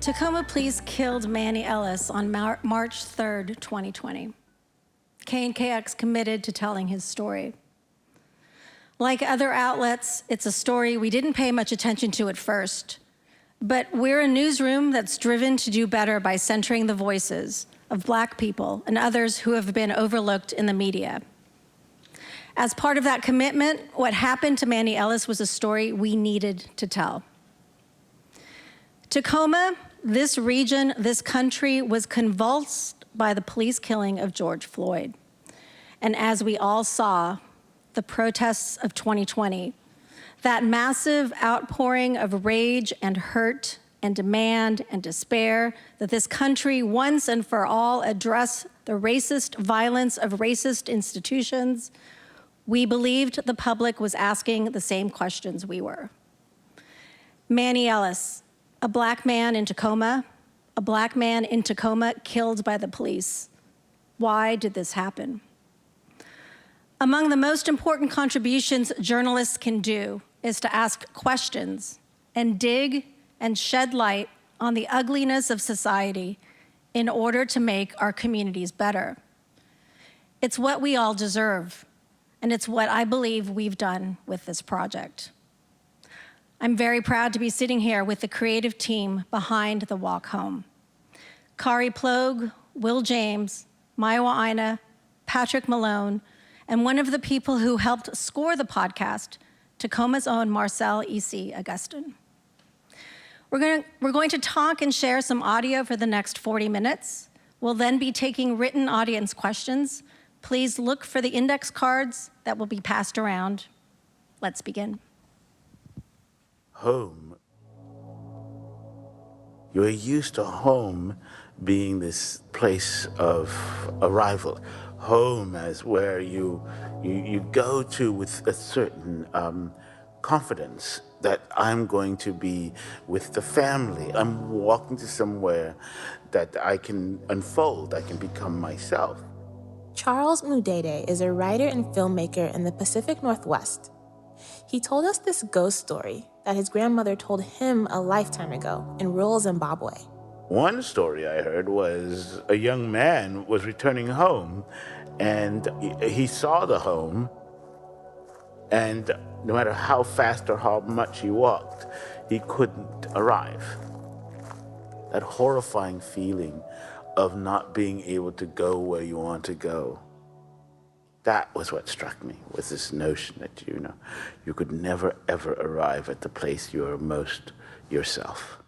Tacoma police killed Manny Ellis on March 3rd, 2020. KNKX committed to telling his story. Like other outlets, it's a story we didn't pay much attention to at first, but we're a newsroom that's driven to do better by centering the voices of Black people and others who have been overlooked in the media. As part of that commitment, what happened to Manny Ellis was a story we needed to tell. Tacoma, this region, this country was convulsed by the police killing of George Floyd. And as we all saw, the protests of 2020, that massive outpouring of rage and hurt and demand and despair that this country once and for all address the racist violence of racist institutions, we believed the public was asking the same questions we were. Manny Ellis, a Black man in Tacoma, killed by the police. Why did this happen? Among the most important contributions journalists can do is to ask questions and dig and shed light on the ugliness of society in order to make our communities better. It's what we all deserve, and it's what I believe we've done with this project. I'm very proud to be sitting here with the creative team behind the walk home. Kari Plogue, Will James, Maiwa Ina, Patrick Malone, and one of the people who helped score the podcast, Tacoma's own Marcel E.C. Augustin. We're going to talk and share some audio for the next 40 minutes. We'll then be taking written audience questions. Please look for the index cards that will be passed around. Let's begin. Home. You're used to home being this place of arrival. Home as where you go to with a certain confidence that I'm going to be with the family. I'm walking to somewhere that I can unfold, I can become myself. Charles Mudede is a writer and filmmaker in the Pacific Northwest. He told us this ghost story that his grandmother told him a lifetime ago in rural Zimbabwe. One story I heard was a young man was returning home and he saw the home, and no matter how fast or how much he walked, he couldn't arrive. That horrifying feeling of not being able to go where you want to go. That was what struck me, was this notion that, you could never, ever arrive at the place you are most yourself.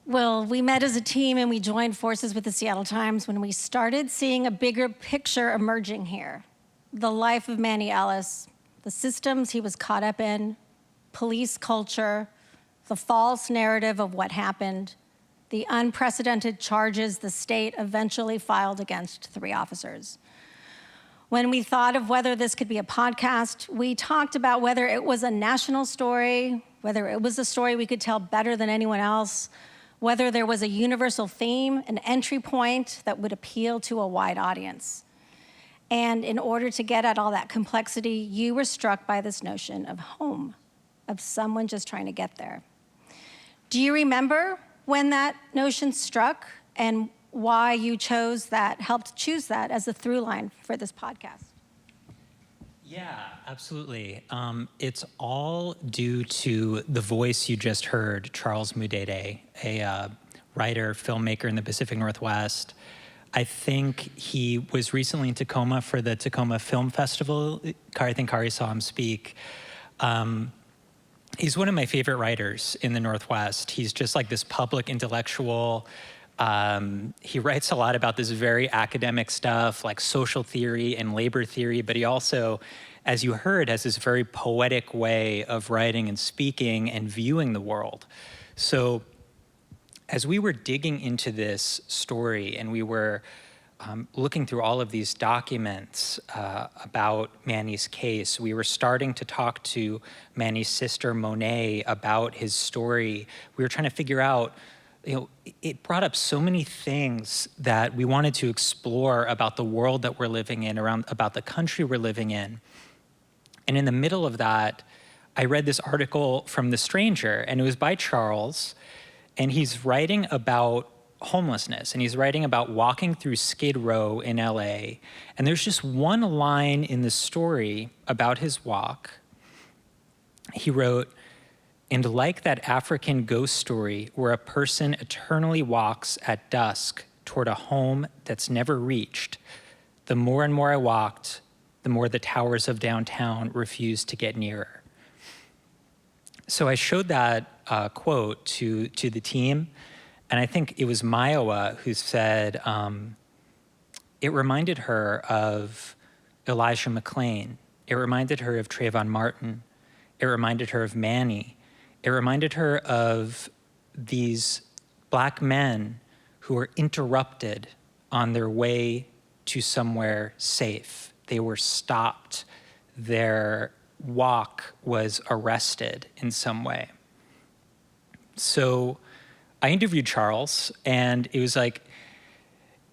Well, we met as a team and we joined forces with the Seattle Times when we started seeing a bigger picture emerging here. The life of Manny Ellis, the systems he was caught up in, police culture, the false narrative of what happened, the unprecedented charges the state eventually filed against 3 officers. When we thought of whether this could be a podcast, we talked about whether it was a national story, whether it was a story we could tell better than anyone else, whether there was a universal theme, an entry point that would appeal to a wide audience. And in order to get at all that complexity, you were struck by this notion of home, of someone just trying to get there. Do you remember when that notion struck and why you chose that, helped choose that as a through line for this podcast? Yeah, absolutely. It's all due to the voice you just heard, Charles Mudede, a writer, filmmaker in the Pacific Northwest. I think he was recently in Tacoma for the Tacoma Film Festival. I think Kari saw him speak. He's one of my favorite writers in the Northwest. He's just like this public intellectual. He writes a lot about this very academic stuff, like social theory and labor theory, but he also, as you heard, has this very poetic way of writing and speaking and viewing the world. So as we were digging into this story and we were looking through all of these documents about Manny's case, we were starting to talk to Manny's sister, Monèt, about his story. We were trying to figure out, it brought up so many things that we wanted to explore about the world that we're living in, about the country we're living in. And in the middle of that, I read this article from The Stranger, and it was by Charles, and he's writing about homelessness, and he's writing about walking through Skid Row in LA. And there's just one line in the story about his walk. He wrote, "And like that African ghost story where a person eternally walks at dusk toward a home that's never reached, the more and more I walked, the more the towers of downtown refused to get nearer." So I showed that quote to the team, and I think it was Myowa who said it reminded her of Elijah McClain. It reminded her of Trayvon Martin. It reminded her of Manny. It reminded her of these Black men who were interrupted on their way to somewhere safe. They were stopped. Their walk was arrested in some way. So I interviewed Charles, and it was like,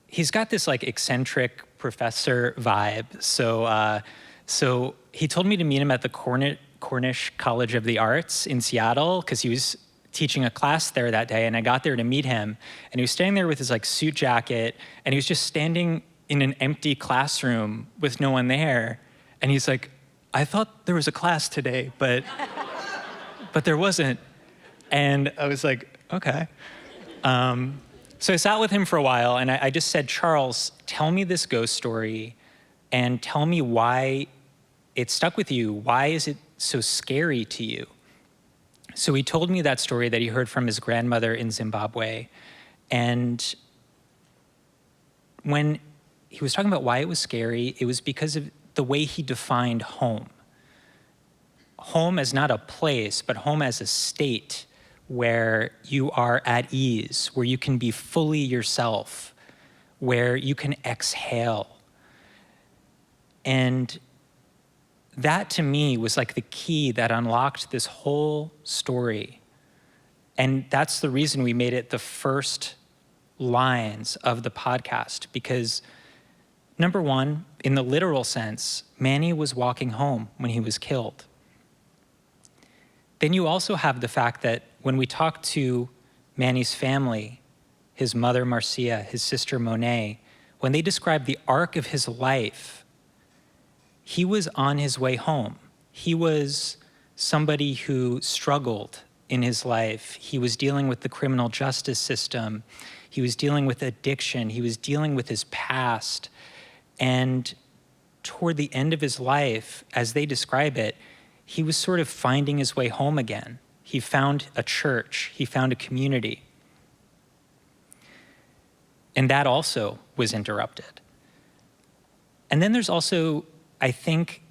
he's got this like eccentric professor vibe. So he told me to meet him at the Cornish College of the Arts in Seattle, because he was teaching a class there that day, and I got there to meet him, and he was standing there with his like suit jacket, and he was just standing in an empty classroom with no one there, and he's like, "I thought there was a class today, but there wasn't." And I was like, okay. So I sat with him for a while, and I just said, "Charles, tell me this ghost story, and tell me why it stuck with you. Why is it so scary to you?" So he told me that story that he heard from his grandmother in Zimbabwe. And when he was talking about why it was scary, it was because of the way he defined home. Home as not a place, but home as a state where you are at ease, where you can be fully yourself, where you can exhale. And that to me was like the key that unlocked this whole story. And that's the reason we made it the first lines of the podcast, because number one, in the literal sense, Manny was walking home when he was killed. Then you also have the fact that when we talked to Manny's family, his mother Marcia, his sister Monèt, when they described the arc of his life, he was on his way home. He was somebody who struggled in his life. He was dealing with the criminal justice system. He was dealing with addiction. He was dealing with his past. And toward the end of his life, as they describe it, he was sort of finding his way home again. He found a church. He found a community. And that also was interrupted. And then there's also, I think,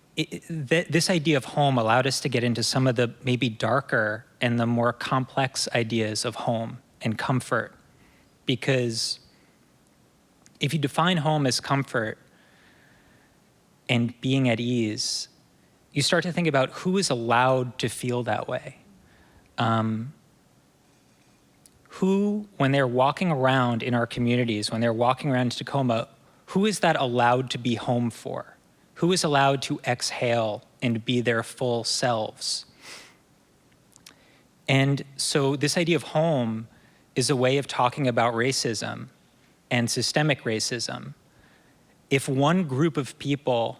this idea of home allowed us to get into some of the maybe darker and the more complex ideas of home and comfort. Because if you define home as comfort and being at ease, you start to think about who is allowed to feel that way. Who, when they're walking around in our communities, when they're walking around Tacoma, who is that allowed to be home for? Who is allowed to exhale and be their full selves? And so this idea of home is a way of talking about racism and systemic racism. If one group of people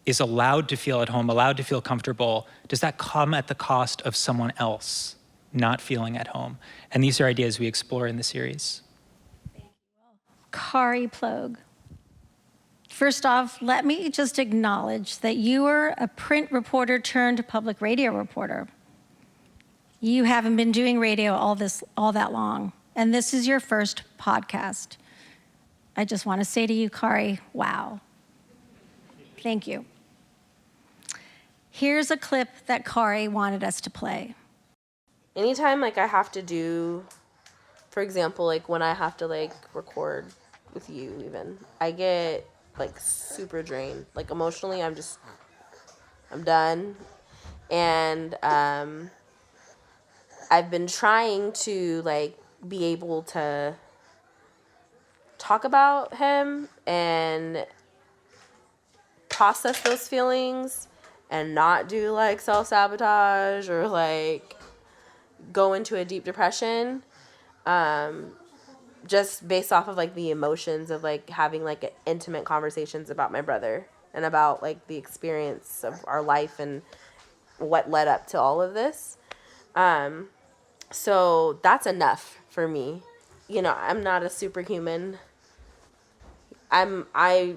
is allowed to feel at home, allowed to feel comfortable, does that come at the cost of someone else not feeling at home? And these are ideas we explore in the series. Kari Plogue. First off, let me just acknowledge that you are a print reporter turned public radio reporter. You haven't been doing radio all that long, and this is your first podcast. I just want to say to you, Kari, wow. Thank you. Here's a clip that Kari wanted us to play. Anytime I have to do, for example, when I have to record with you even, I get super drained. Emotionally, I'm done. And I've been trying to be able to talk about him and process those feelings and not do like self-sabotage or like go into a deep depression, just based off of like the emotions of like having like intimate conversations about my brother and about like the experience of our life and what led up to all of this. So that's enough for me. You know, I'm not a superhuman. I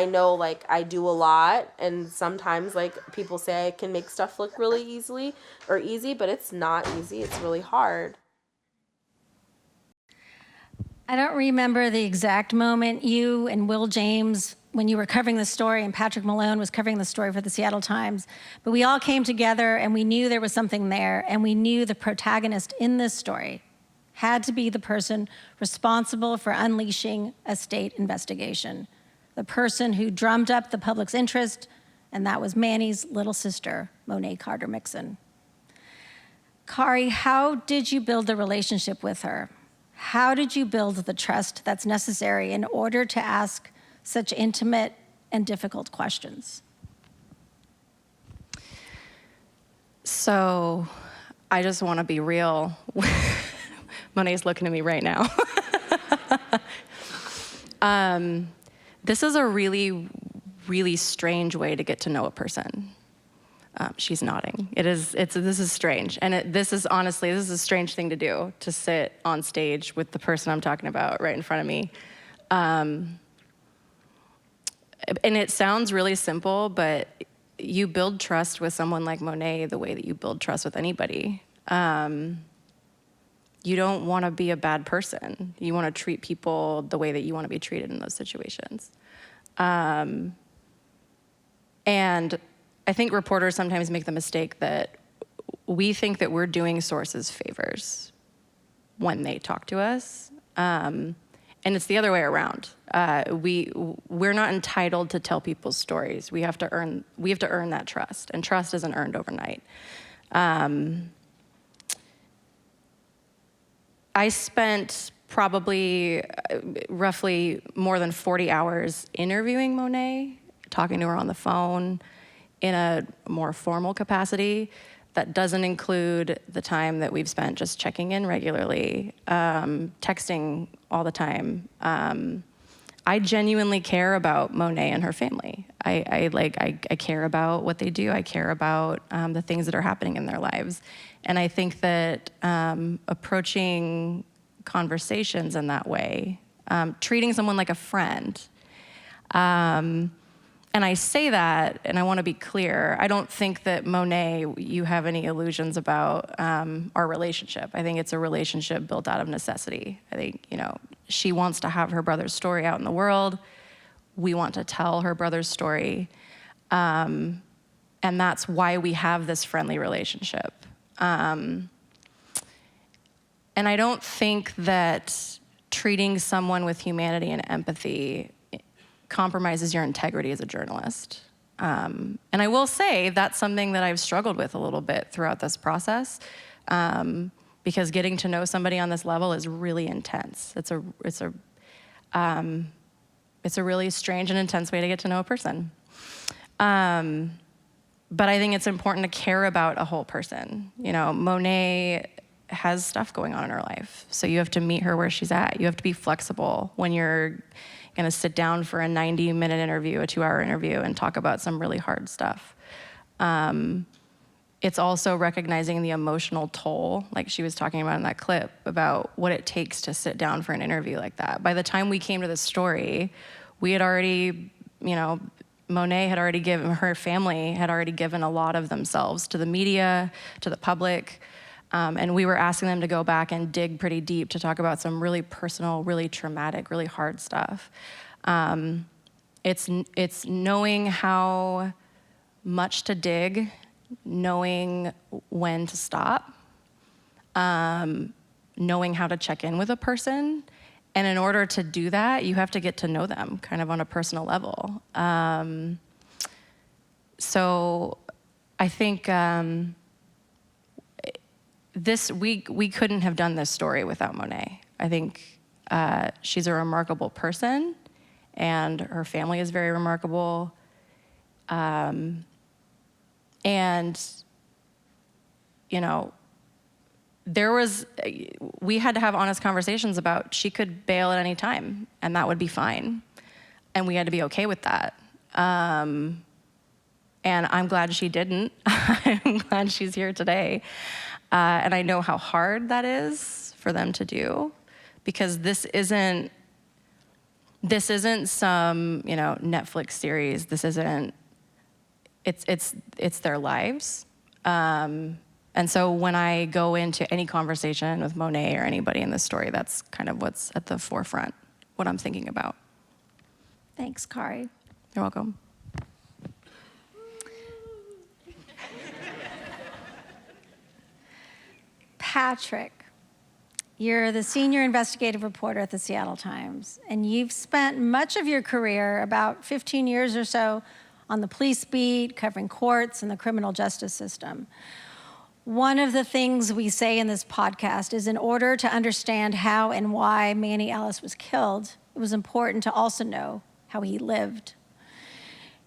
know like I do a lot, and sometimes like people say I can make stuff look really easy, but it's not easy. It's really hard. I don't remember the exact moment you and Will James, when you were covering the story and Patrick Malone was covering the story for the Seattle Times, but we all came together and we knew there was something there, and we knew the protagonist in this story had to be the person responsible for unleashing a state investigation, the person who drummed up the public's interest, and that was Manny's little sister, Monèt Carter-Mixon. Kari, how did you build the relationship with her? How did you build the trust that's necessary in order to ask such intimate and difficult questions? So I just want to be real. Monet's looking at me right now. This is a really, really strange way to get to know a person. She's nodding. This is strange. And this is a strange thing to do, to sit on stage with the person I'm talking about right in front of me. And it sounds really simple, but you build trust with someone like Monèt the way that you build trust with anybody. You don't want to be a bad person. You want to treat people the way that you want to be treated in those situations. And I think reporters sometimes make the mistake that we think that we're doing sources favors when they talk to us. And it's the other way around. We're not entitled to tell people's stories. We have to earn that trust, and trust isn't earned overnight. I spent probably roughly more than 40 hours interviewing Monèt, talking to her on the phone in a more formal capacity. That doesn't include the time that we've spent just checking in regularly, texting all the time. I genuinely care about Monèt and her family. I care about what they do. I care about the things that are happening in their lives. And I think that approaching conversations in that way, treating someone like a friend, and I say that, and I want to be clear, I don't think that Monèt, you have any illusions about our relationship. I think it's a relationship built out of necessity. I think, she wants to have her brother's story out in the world. We want to tell her brother's story. And that's why we have this friendly relationship. And I don't think that treating someone with humanity and empathy compromises your integrity as a journalist. And I will say that's something that I've struggled with a little bit throughout this process, because getting to know somebody on this level is really intense. It's a really strange and intense way to get to know a person. But I think it's important to care about a whole person. Monèt has stuff going on in her life, so you have to meet her where she's at. You have to be flexible when you're gonna sit down for a 90-minute interview, a 2-hour interview, and talk about some really hard stuff. It's also recognizing the emotional toll, like she was talking about in that clip, about what it takes to sit down for an interview like that. By the time we came to the story, we had already, Monèt had already given, her family had already given a lot of themselves to the media, to the public, and we were asking them to go back and dig pretty deep to talk about some really personal, really traumatic, really hard stuff. It's knowing how much to dig, knowing when to stop, knowing how to check in with a person. And in order to do that, you have to get to know them kind of on a personal level. So I think we couldn't have done this story without Monèt. I think she's a remarkable person, and her family is very remarkable. And, you know, we had to have honest conversations about she could bail at any time, and that would be fine. And we had to be okay with that. And I'm glad she didn't. I'm glad she's here today. And I know how hard that is for them to do, because this isn't some, you know, Netflix series. This isn't, it's their lives. And so when I go into any conversation with Monèt or anybody in this story, that's kind of what's at the forefront, what I'm thinking about. Thanks, Kari. You're welcome. Patrick, you're the senior investigative reporter at the Seattle Times, and you've spent much of your career, about 15 years or so, on the police beat, covering courts and the criminal justice system. One of the things we say in this podcast is, in order to understand how and why Manny Ellis was killed, it was important to also know how he lived.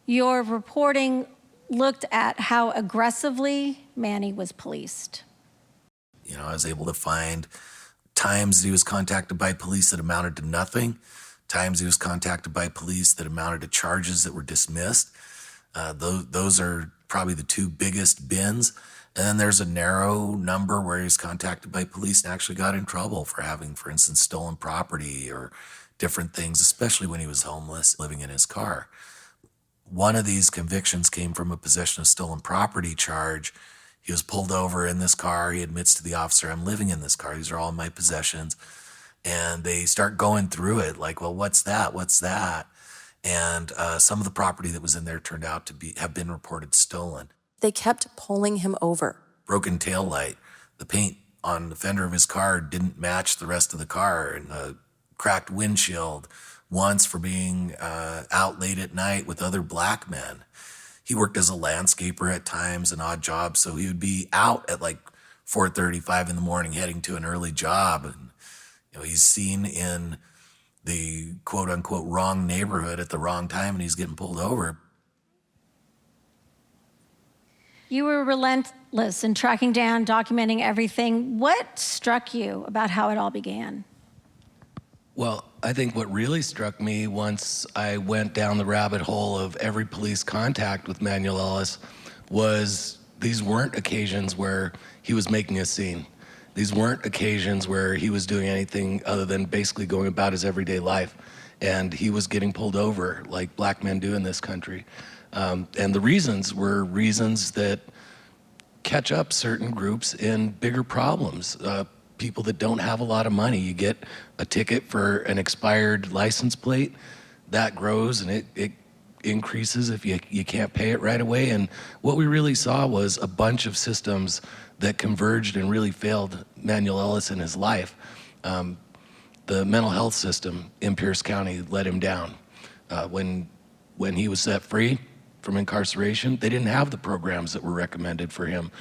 Your reporting looked at how aggressively Manny was policed. You know, I was able to find times he was contacted by police that amounted to nothing, times he was contacted by police that amounted to charges that were dismissed. Those are probably the two biggest bins. And then there's a narrow number where he was contacted by police and actually got in trouble for having, for instance, stolen property or different things, especially when he was homeless, living in his car. One of these convictions came from a possession of stolen property charge. He was pulled over in this car. He admits to the officer, I'm living in this car. These are all my possessions. And they start going through it like, well, what's that? What's that? And some of the property that was in there turned out to have been reported stolen. They kept pulling him over. Broken taillight. The paint on the fender of his car didn't match the rest of the car. And a cracked windshield. Once for being out late at night with other black men. He worked as a landscaper at times, an odd job, so he would be out at like 4:35 in the morning heading to an early job. And you know, he's seen in the quote-unquote wrong neighborhood at the wrong time, and he's getting pulled over. You were relentless in tracking down, documenting everything. What struck you about how it all began? Well, I think what really struck me once I went down the rabbit hole of every police contact with Manny Ellis was these weren't occasions where he was making a scene. These weren't occasions where he was doing anything other than basically going about his everyday life. And he was getting pulled over like black men do in this country. And the reasons were reasons that catch up certain groups in bigger problems. People that don't have a lot of money. You get a ticket for an expired license plate, that grows and it increases if you can't pay it right away. And what we really saw was a bunch of systems that converged and really failed Manny Ellis in his life. The mental health system in Pierce County let him down. When he was set free from incarceration, they didn't have the programs that were recommended for him.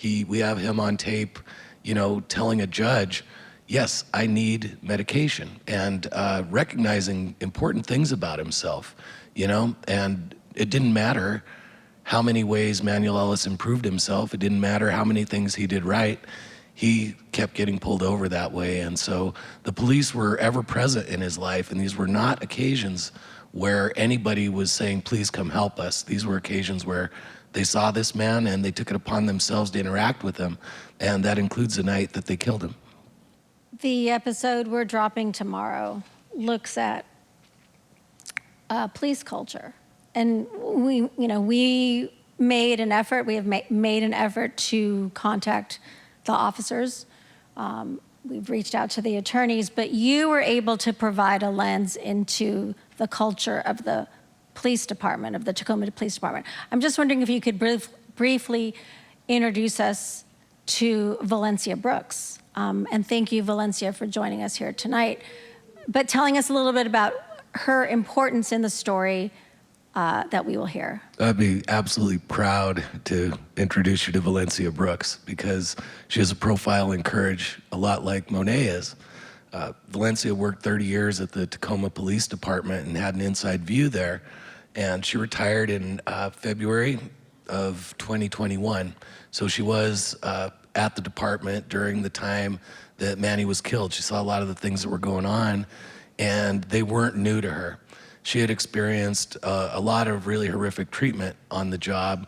We have him on tape, you know, telling a judge, yes, I need medication, and recognizing important things about himself, you know, and it didn't matter how many ways Manny Ellis improved himself. It didn't matter how many things he did right. He kept getting pulled over that way. And so the police were ever present in his life, and these were not occasions where anybody was saying, please come help us. These were occasions where they saw this man and they took it upon themselves to interact with him. And that includes the night that they killed him. The episode we're dropping tomorrow looks at police culture. And we made an effort, we have made an effort to contact the officers. We've reached out to the attorneys, but you were able to provide a lens into the culture of the police department, of the Tacoma Police Department. I'm just wondering if you could briefly introduce us to Valencia Brooks. And thank you, Valencia, for joining us here tonight. But telling us a little bit about her importance in the story that we will hear. I'd be absolutely proud to introduce you to Valencia Brooks because she has a profile and courage a lot like Monèt is. Valencia worked 30 years at the Tacoma Police Department and had an inside view there. And she retired in February of 2021. So she was at the department during the time that Manny was killed. She saw a lot of the things that were going on, and they weren't new to her. She had experienced a lot of really horrific treatment on the job,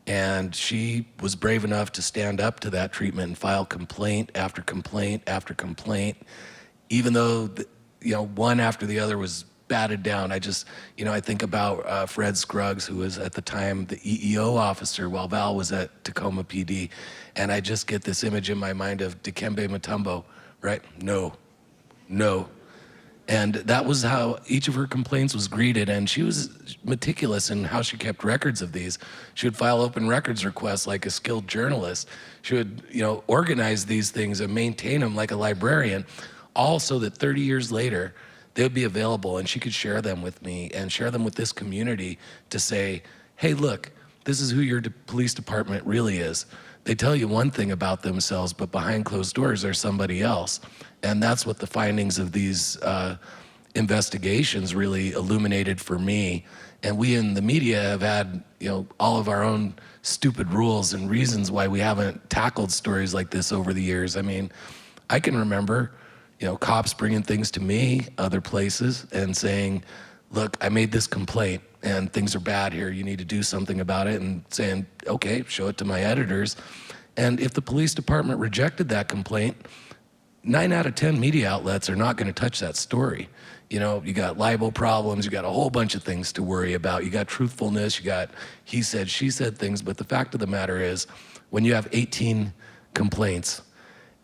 and she was brave enough to stand up to that treatment and file complaint after complaint after complaint, even though one after the other was batted down. I think about Fred Scruggs, who was at the time the EEO officer while Val was at Tacoma PD, and I just get this image in my mind of Dikembe Mutombo, right? No. And that was how each of her complaints was greeted, and she was meticulous in how she kept records of these. She would file open records requests like a skilled journalist. She would, organize these things and maintain them like a librarian, all so that 30 years later, they would be available and she could share them with me and share them with this community to say, hey, look, this is who your police department really is. They tell you one thing about themselves, but behind closed doors, they're somebody else. And that's what the findings of these investigations really illuminated for me. And we in the media have had, all of our own stupid rules and reasons why we haven't tackled stories like this over the years. I mean, I can remember, cops bringing things to me, other places, and saying, look, I made this complaint and things are bad here. You need to do something about it. And saying, okay, show it to my editors. And if the police department rejected that complaint, 9 out of 10 media outlets are not going to touch that story. You got libel problems, you got a whole bunch of things to worry about. You got truthfulness, you got he said, she said things. But the fact of the matter is, when you have 18 complaints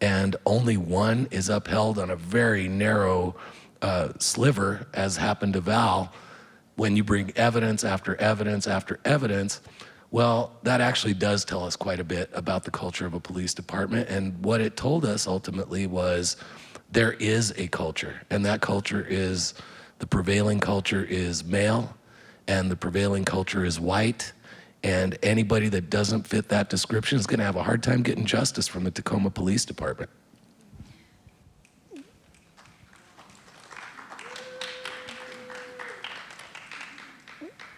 and only one is upheld on a very narrow sliver, as happened to Val, when you bring evidence after evidence after evidence, well, that actually does tell us quite a bit about the culture of a police department. And what it told us ultimately was there is a culture, and that culture is, the prevailing culture is male, and the prevailing culture is white, and anybody that doesn't fit that description is gonna have a hard time getting justice from the Tacoma Police Department.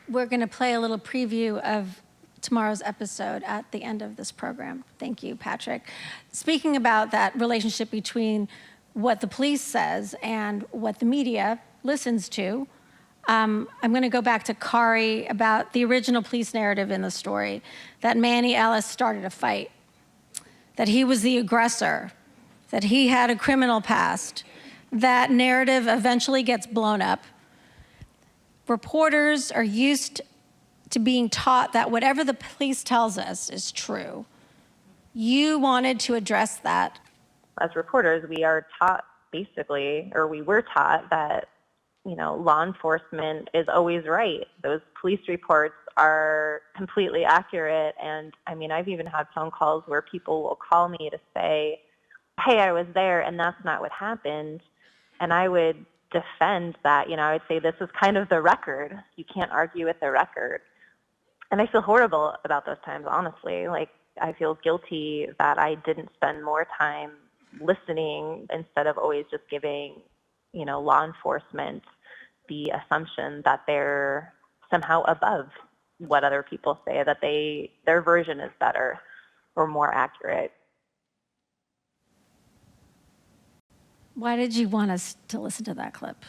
We're going to play a little preview of tomorrow's episode at the end of this program. Thank you, Patrick. Speaking about that relationship between what the police says and what the media listens to, I'm going to go back to Kari about the original police narrative in the story, that Manny Ellis started a fight, that he was the aggressor, that he had a criminal past. That narrative eventually gets blown up. Reporters are used to being taught that whatever the police tells us is true. You wanted to address that. As reporters, we are taught basically, or we were taught that, law enforcement is always right. Those police reports are completely accurate. And I've even had phone calls where people will call me to say, hey, I was there and that's not what happened. And I would defend that, I would say this is kind of the record. You can't argue with the record. And I feel horrible about those times, honestly. Like, I feel guilty that I didn't spend more time listening instead of always just giving, law enforcement the assumption that they're somehow above what other people say, that their version is better or more accurate. Why did you want us to listen to that clip?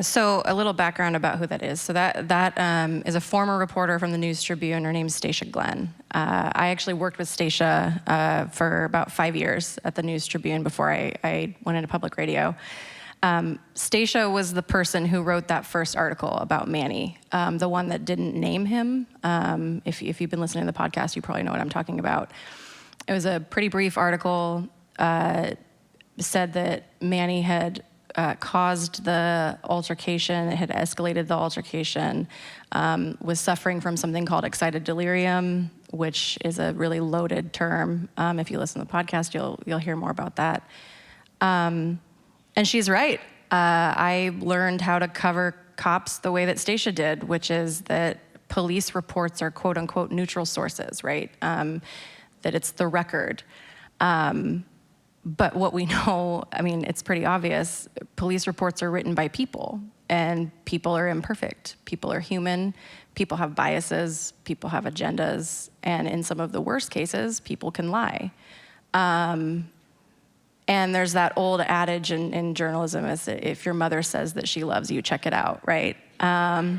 So a little background about who that is. So that is a former reporter from the News Tribune. Her name's Stacia Glenn. I actually worked with Stacia for about 5 years at the News Tribune before I went into public radio. Stacia was the person who wrote that first article about Manny, the one that didn't name him. If you've been listening to the podcast, you probably know what I'm talking about. It was a pretty brief article, said that Manny had caused the altercation, it had escalated the altercation, was suffering from something called excited delirium, which is a really loaded term. If you listen to the podcast, you'll hear more about that. And she's right. I learned how to cover cops the way that Stacia did, which is that police reports are quote unquote neutral sources, right? That it's the record. But what we know, it's pretty obvious, police reports are written by people. And people are imperfect. People are human. People have biases. People have agendas. And in some of the worst cases, people can lie. And there's that old adage in journalism is that if your mother says that she loves you, check it out, right? I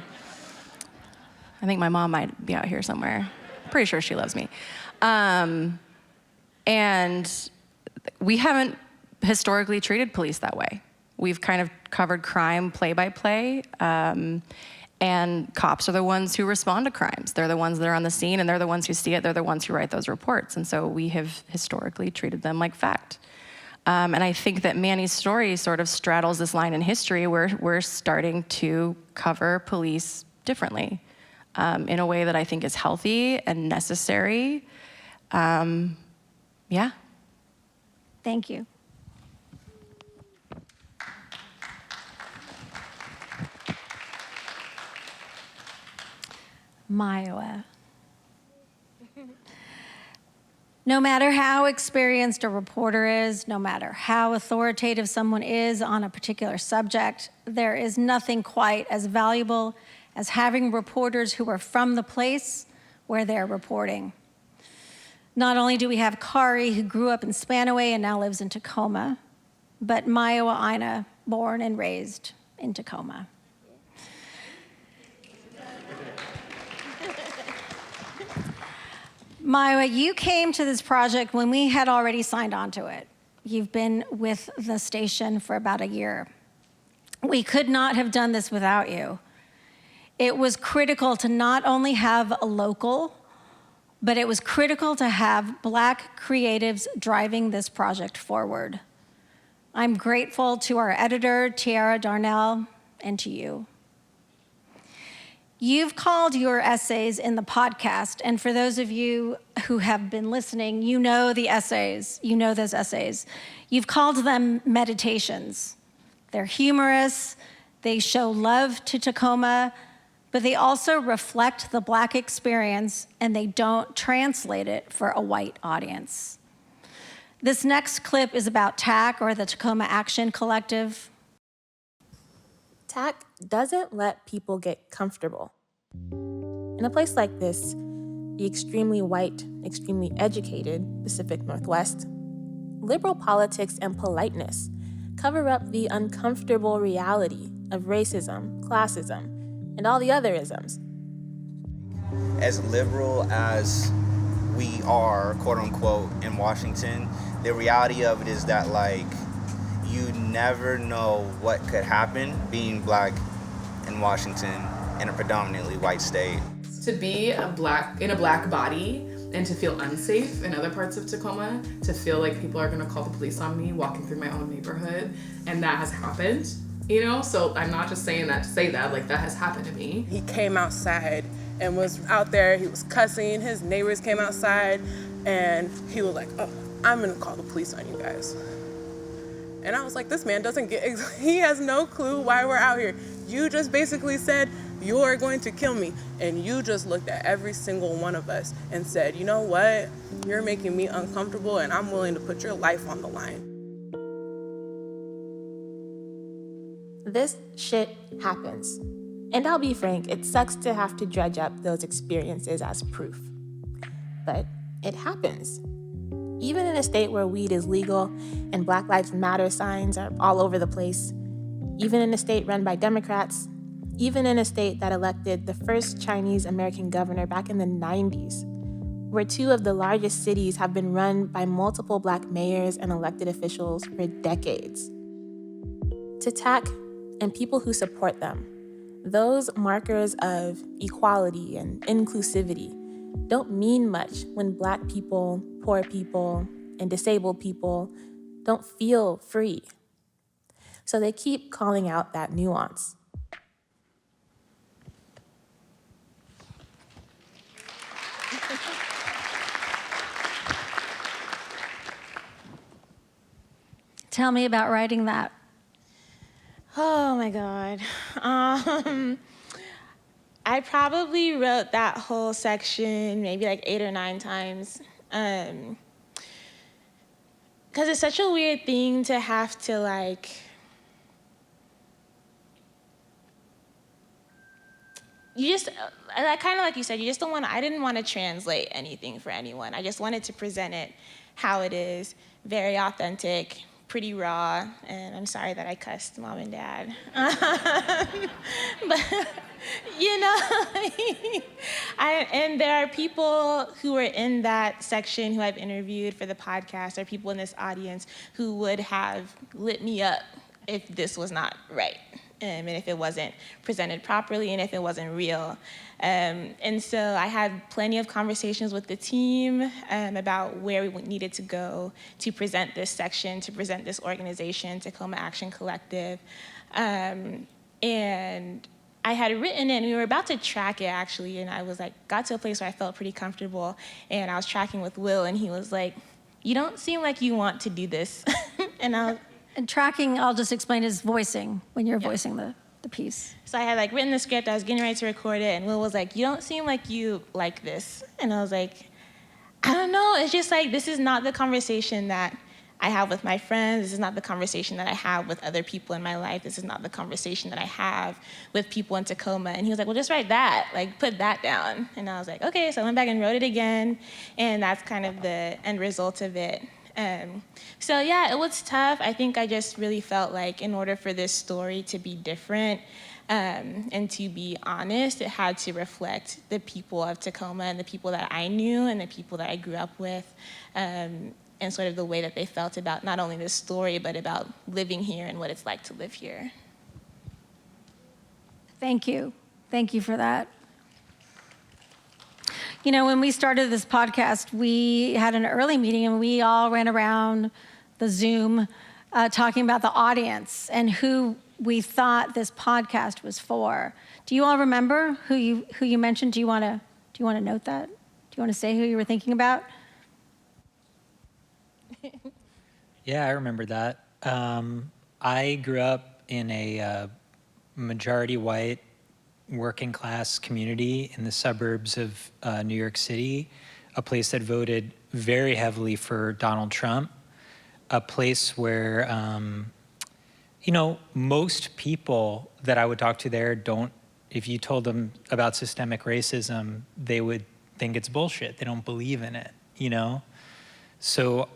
think my mom might be out here somewhere. Pretty sure she loves me. And we haven't historically treated police that way. We've kind of covered crime play by play, and cops are the ones who respond to crimes. They're the ones that are on the scene, and they're the ones who see it. They're the ones who write those reports. And so we have historically treated them like fact. And I think that Manny's story sort of straddles this line in history where we're starting to cover police differently in a way that I think is healthy and necessary. Yeah. Thank you. Myowa. No matter how experienced a reporter is, no matter how authoritative someone is on a particular subject, there is nothing quite as valuable as having reporters who are from the place where they're reporting. Not only do we have Kari, who grew up in Spanaway and now lives in Tacoma, but Myowa Ina, born and raised in Tacoma. Myowa, you came to this project when we had already signed on to it. You've been with the station for about a year. We could not have done this without you. It was critical to not only have a local, but it was critical to have Black creatives driving this project forward. I'm grateful to our editor, Tiara Darnell, and to you. You've called your essays in the podcast, and for those of you who have been listening, you know the essays, you know those essays. You've called them meditations. They're humorous, they show love to Tacoma, but they also reflect the Black experience, and they don't translate it for a white audience. This next clip is about TAC, or the Tacoma Action Collective. TAC doesn't let people get comfortable. In a place like this, the extremely white, extremely educated Pacific Northwest, liberal politics and politeness cover up the uncomfortable reality of racism, classism, and all the other isms. As liberal as we are, quote unquote, in Washington, the reality of it is that, like, you never know what could happen being Black in Washington in a predominantly white state. To be in a Black body and to feel unsafe in other parts of Tacoma, to feel like people are gonna call the police on me walking through my own neighborhood, and that has happened, you know? So I'm not just saying that to say that, like, that has happened to me. He came outside and was out there, he was cussing, his neighbors came outside, and he was like, oh, I'm gonna call the police on you guys. And I was like, this man doesn't get, he has no clue why we're out here. You just basically said, you're going to kill me. And you just looked at every single one of us and said, you know what? You're making me uncomfortable and I'm willing to put your life on the line. This shit happens. And I'll be frank, it sucks to have to dredge up those experiences as proof. But it happens. Even in a state where weed is legal and Black Lives Matter signs are all over the place, even in a state run by Democrats, even in a state that elected the first Chinese American governor back in the 90s, where two of the largest cities have been run by multiple Black mayors and elected officials for decades. To TAC and people who support them, those markers of equality and inclusivity don't mean much when Black people, poor people, and disabled people don't feel free. So they keep calling out that nuance. Tell me about writing that. Oh my God. I probably wrote that whole section maybe like 8 or 9 times. Because it's such a weird thing to have to like you just, kind of like you said, you just don't want to, I didn't want to translate anything for anyone. I just wanted to present it how it is, very authentic, pretty raw, and I'm sorry that I cussed mom and dad. But, you know, and there are people who are in that section who I've interviewed for the podcast, there are people in this audience who would have lit me up if this was not right. And if it wasn't presented properly and if it wasn't real. And so I had plenty of conversations with the team about where we needed to go to present this section, to present this organization, Tacoma Action Collective. And I had written it, and we were about to track it actually, and I was like, got to a place where I felt pretty comfortable, and I was tracking with Will, and he was like, you don't seem like you want to do this. And tracking, I'll just explain, is voicing, when you're voicing the piece. So I had like written the script, I was getting ready to record it, and Will was like, you don't seem like you like this. And I was like, I don't know, it's just like, this is not the conversation that I have with my friends, this is not the conversation that I have with other people in my life, this is not the conversation that I have with people in Tacoma. And he was like, well, just write that, like put that down. And I was like, okay, so I went back and wrote it again, and that's kind of the end result of it. So yeah, it was tough. I think I just really felt like in order for this story to be different and to be honest, it had to reflect the people of Tacoma and the people that I knew and the people that I grew up with and sort of the way that they felt about not only this story, but about living here and what it's like to live here. Thank you. Thank you for that. You know, when we started this podcast, we had an early meeting and we all ran around the Zoom talking about the audience and who we thought this podcast was for. Do you all remember who you mentioned? Do you want to note that? Do you want to say who you were thinking about? Yeah, I remember that. I grew up in a majority white working class community in the suburbs of New York City, a place that voted very heavily for Donald Trump, a place where, you know, most people that I would talk to there if you told them about systemic racism, they would think it's bullshit. They don't believe in it, you know? So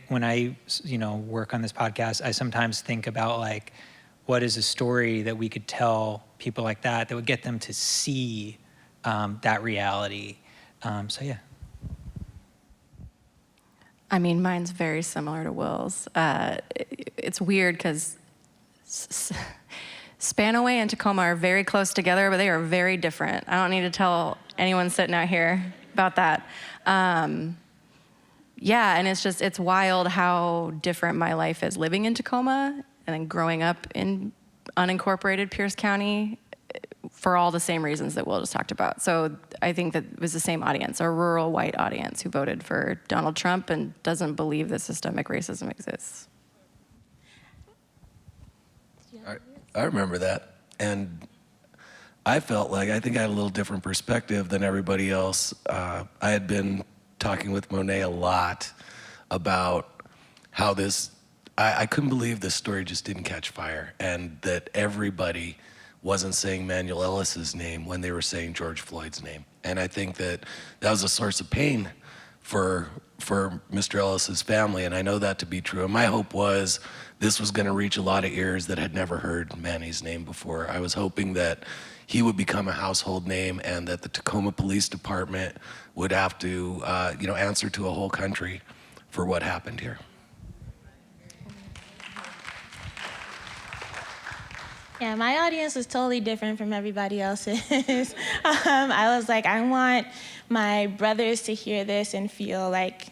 when I, you know, work on this podcast, I sometimes think about like, what is a story that we could tell people like that would get them to see that reality? So yeah. I mean, mine's very similar to Will's. It's weird because Spanaway and Tacoma are very close together, but they are very different. I don't need to tell anyone sitting out here about that. Yeah, and it's wild how different my life is living in Tacoma and then growing up in unincorporated Pierce County for all the same reasons that Will just talked about. So I think that it was the same audience, a rural white audience who voted for Donald Trump and doesn't believe that systemic racism exists. I remember that. And I felt like I think I had a little different perspective than everybody else. I had been talking with Monèt a lot about how I couldn't believe this story just didn't catch fire and that everybody wasn't saying Manny Ellis's name when they were saying George Floyd's name. And I think that was a source of pain for Mr. Ellis's family, and I know that to be true. And my hope was this was gonna reach a lot of ears that had never heard Manny's name before. I was hoping that he would become a household name and that the Tacoma Police Department would have to answer to a whole country for what happened here. Yeah, my audience was totally different from everybody else's. I was like, I want my brothers to hear this and feel like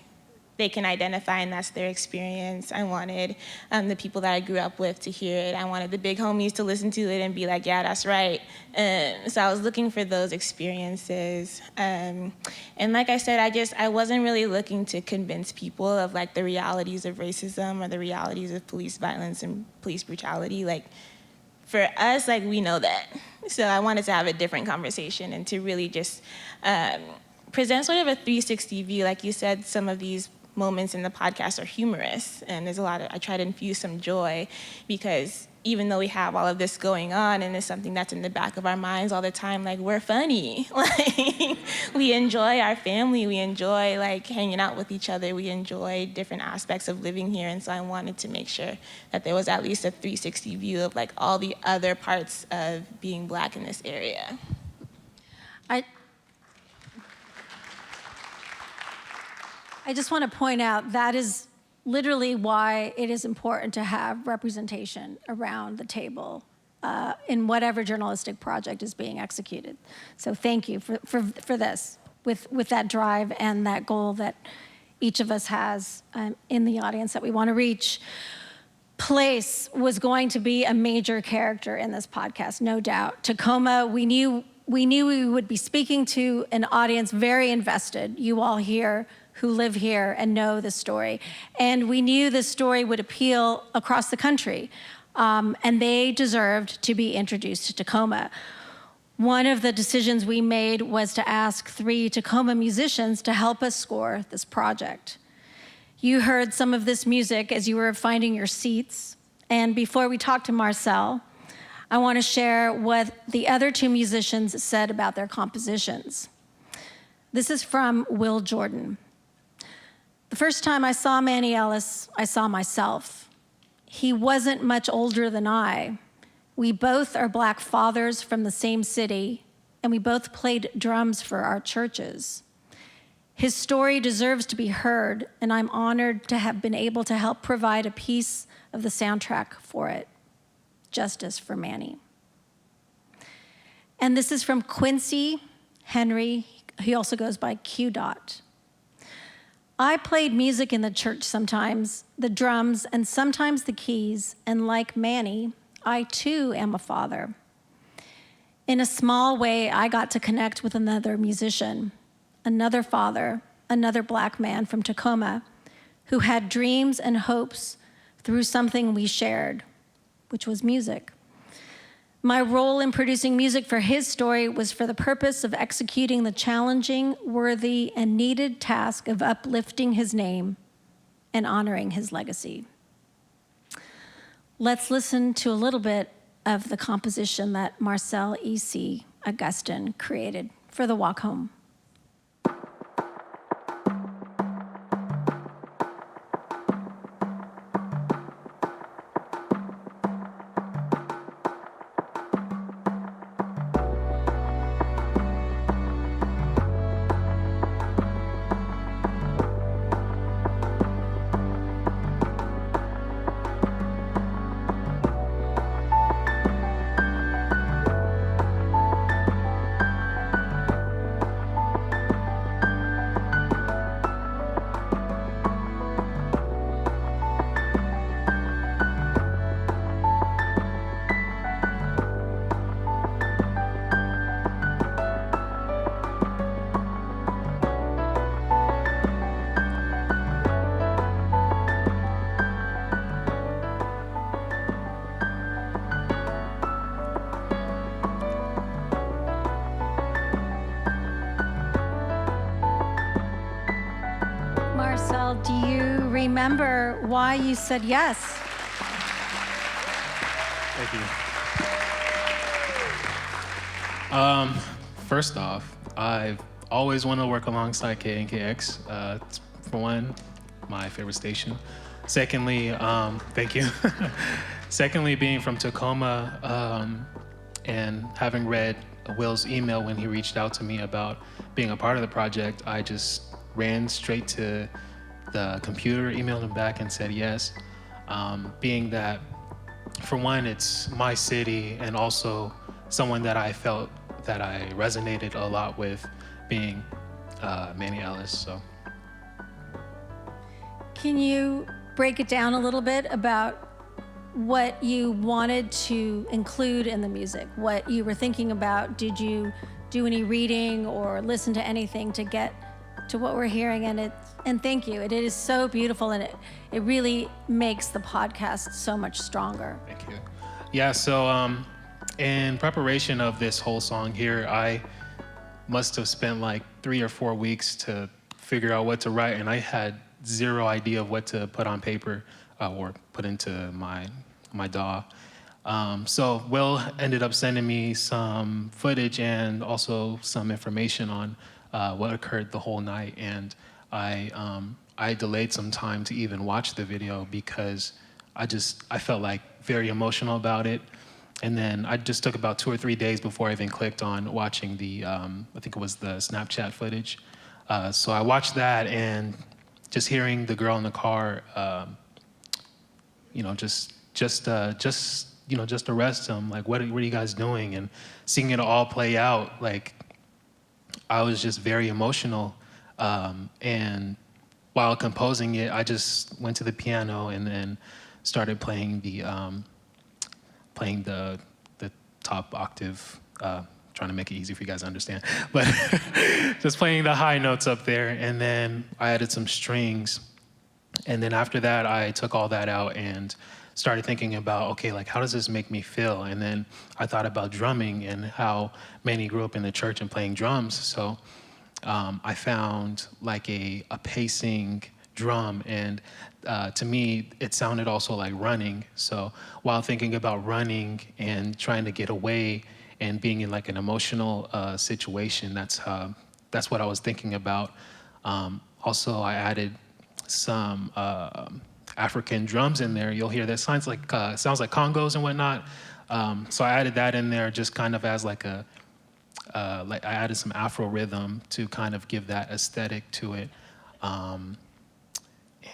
they can identify and that's their experience. I wanted the people that I grew up with to hear it. I wanted the big homies to listen to it and be like, yeah, that's right. So I was looking for those experiences. And like I said, I wasn't really looking to convince people of like the realities of racism or the realities of police violence and police brutality. Like, for us, like, we know that. So I wanted to have a different conversation and to really just present sort of a 360 view. Like you said, some of these moments in the podcast are humorous, and I try to infuse some joy, because even though we have all of this going on and it's something that's in the back of our minds all the time, like, we're funny. Like, we enjoy our family, we enjoy like hanging out with each other, we enjoy different aspects of living here. And so I wanted to make sure that there was at least a 360 view of like all the other parts of being Black in this area. I just want to point out that is literally why it is important to have representation around the table in whatever journalistic project is being executed. So thank you for this, with that drive and that goal that each of us has in the audience that we want to reach. Place was going to be a major character in this podcast, no doubt. Tacoma, we knew we would be speaking to an audience very invested, you all here, who live here and know the story. And we knew this story would appeal across the country, and they deserved to be introduced to Tacoma. One of the decisions we made was to ask 3 Tacoma musicians to help us score this project. You heard some of this music as you were finding your seats, and before we talk to Marcel, I want to share what the other 2 musicians said about their compositions. This is from Will Jordan. The first time I saw Manny Ellis, I saw myself. He wasn't much older than I. We both are Black fathers from the same city, and we both played drums for our churches. His story deserves to be heard, and I'm honored to have been able to help provide a piece of the soundtrack for it. Justice for Manny. And this is from Quincy Henry. He also goes by Q. Dot. I played music in the church sometimes, the drums and sometimes the keys, and like Manny, I too am a father. In a small way, I got to connect with another musician, another father, another Black man from Tacoma, who had dreams and hopes through something we shared, which was music. My role in producing music for his story was for the purpose of executing the challenging, worthy, and needed task of uplifting his name and honoring his legacy. Let's listen to a little bit of the composition that Marcel E.C. Augustin created for the walk home. Marcel, do you remember why you said yes? Thank you. First off, I've always wanted to work alongside KNKX. It's, for one, my favorite station. Secondly, thank you. Secondly, being from Tacoma and having read Will's email when he reached out to me about being a part of the project, I just ran straight to the computer, emailed him back and said yes. Being that, for one, it's my city and also someone that I felt that I resonated a lot with, being Manny Ellis, so. Can you break it down a little bit about what you wanted to include in the music, what you were thinking about? Did you do any reading or listen to anything to get to what we're hearing? And thank you. It is so beautiful, and it really makes the podcast so much stronger. Thank you. Yeah, so in preparation of this whole song here, I must have spent like 3 or 4 weeks to figure out what to write, and I had zero idea of what to put on paper or put into my DAW. So Will ended up sending me some footage and also some information on what occurred the whole night. And I delayed some time to even watch the video because I felt like very emotional about it. And then I just took about 2 or 3 days before I even clicked on watching the, I think it was the Snapchat footage. So I watched that, and just hearing the girl in the car, just arrest him. Like, what are you guys doing? And seeing it all play out, like, I was just very emotional. And while composing it, I just went to the piano and then started playing the top octave, trying to make it easy for you guys to understand, but just playing the high notes up there, and then I added some strings, and then after that, I took all that out and started thinking about, okay, like, how does this make me feel? And then I thought about drumming and how Manny grew up in the church and playing drums, so I found like a pacing drum, and to me, it sounded also like running. So while thinking about running and trying to get away and being in like an emotional situation, that's what I was thinking about. Also, I added some African drums in there. You'll hear that sounds like congos and whatnot. So I added that in there just kind of as like I added some Afro rhythm to kind of give that aesthetic to it.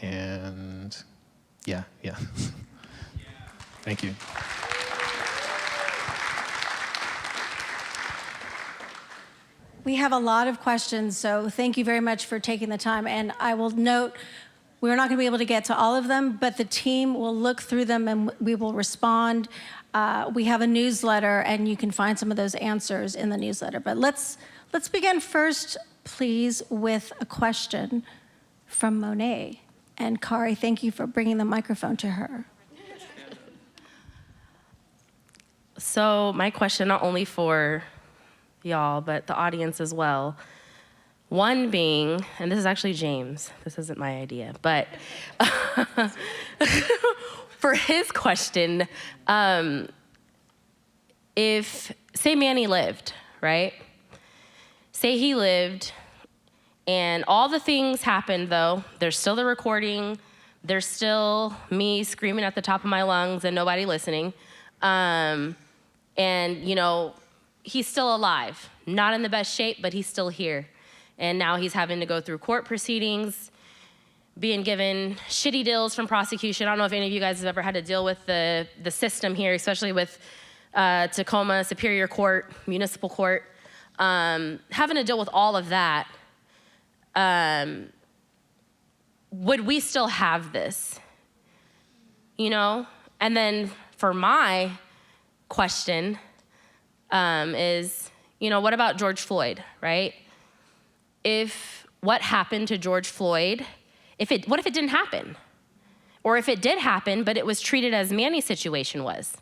And yeah. Thank you. We have a lot of questions, so thank you very much for taking the time. And I will note, we're not going to be able to get to all of them, but the team will look through them and we will respond. We have a newsletter, and you can find some of those answers in the newsletter. But let's begin first, please, with a question from Monèt. And Kari, thank you for bringing the microphone to her. So my question, not only for y'all, but the audience as well. One being, and this is actually James, this isn't my idea, but for his question, if, say Manny lived, right? Say he lived, and all the things happened though, there's still the recording, there's still me screaming at the top of my lungs and nobody listening. And he's still alive, not in the best shape, but he's still here. And now he's having to go through court proceedings, being given shitty deals from prosecution. I don't know if any of you guys have ever had to deal with the system here, especially with Tacoma, Superior Court, Municipal Court. Having to deal with all of that, would we still have this? And then for my question is, what about George Floyd, right? If what happened to George Floyd, what if it didn't happen? Or if it did happen, but it was treated as Manny's situation was?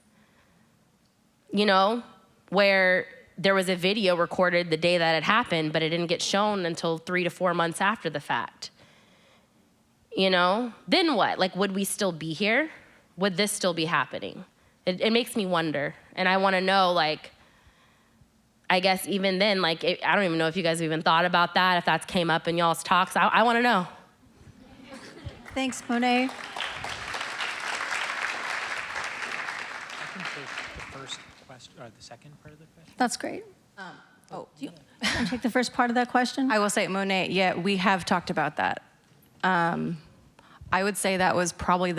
Where there was a video recorded the day that it happened, but it didn't get shown until 3 to 4 months after the fact. Then what? Like, would we still be here? Would this still be happening? It makes me wonder. And I want to know, like, I guess even then, like, I don't even know if you guys have even thought about that, if that came up in y'all's talks. I want to know. Thanks, Monèt. I can take the first question, or the second part of the question. That's great. Do you want to take the first part of that question? I will say, Monèt, yeah, we have talked about that. I would say that was probably